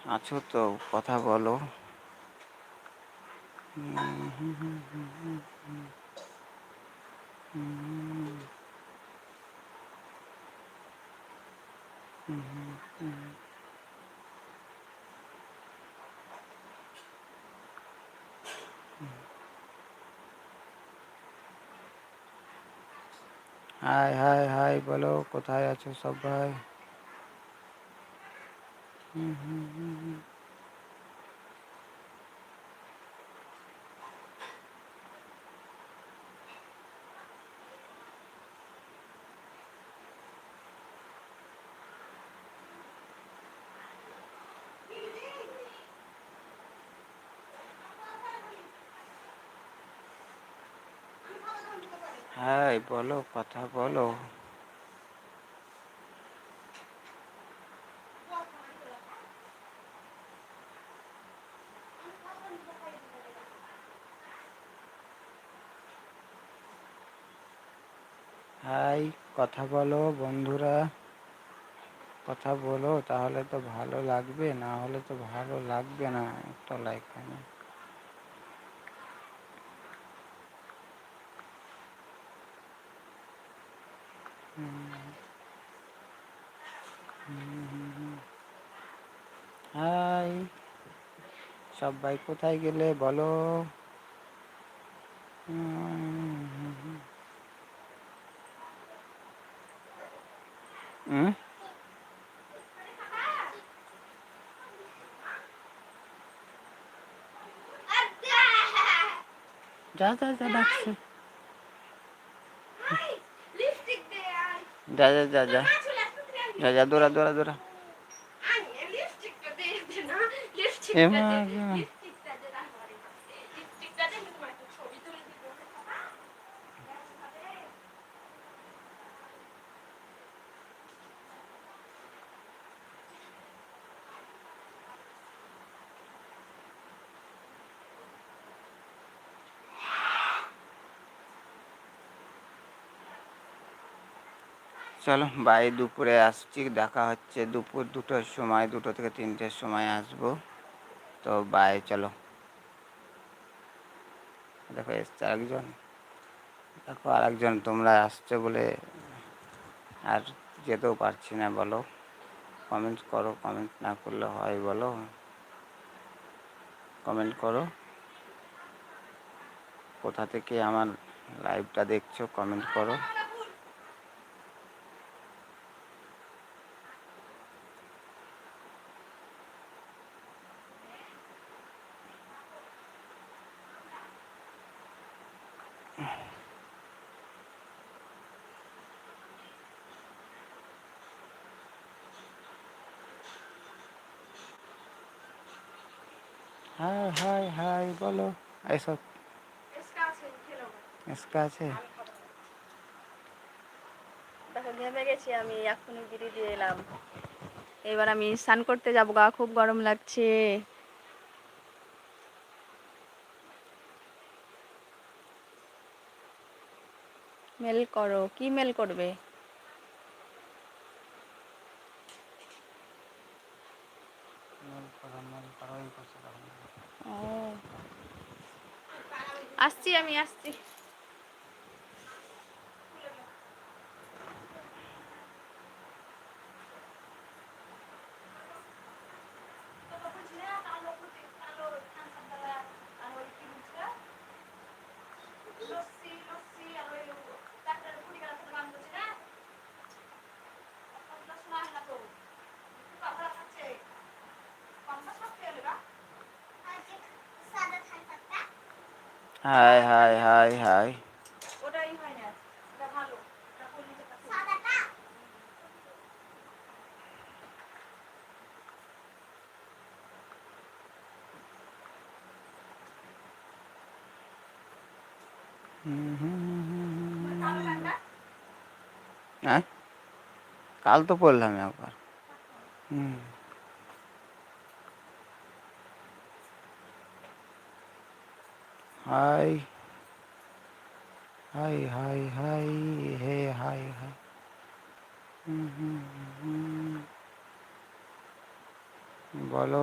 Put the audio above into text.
আছো তো, কথা বলো। হাই হাই হাই, বলো কোথায় আছো সবাই। হাই, বলো কথা বলো। হাই, কথা বলো বন্ধুরা, কথা বলো, তাহলে তো ভালো লাগবে, না হলে তো ভালো লাগবে না। একটা লাইক না। হাই, সবাই কোথায় গেলে বলো। যা যা যা ডাকছে, যা যা যা যা যা যা, দৌড়া দৌড়া দৌড়া। এমা এমা। চলো বাই, দুপুরে আসছি, দেখা হচ্ছে দুপুর 2টোর সময়, 2টো থেকে 3টের সময় আসবো। তো বাই, চলো। দেখো এসছে আরেকজন, দেখো আরেকজন। তোমরা আসছো বলে আর যেতেও পারছি না। বলো, কমেন্ট করো, কমেন্ট না করলে হয় বলো, কমেন্ট করো। কোথা থেকে আমার লাইভটা দেখছো কমেন্ট করো। হাই হাই হাই, বলো। এসব এসকা আছে। দেখো ঘেমে গেছি আমি, এখনই গিরি দিয়ে এলাম। এবার আমি স্নান করতে যাবো গা, খুব গরম লাগছে। মেল করো, কি মেল করবে? ও, আসছি আমি, আসছি। High high high high. ওটাই হয় না, এটা ভালো। হ্যাঁ, কাল তো পড়লাম একবার। হাই হাই হাই হাই, হে হাই হাই। বলো।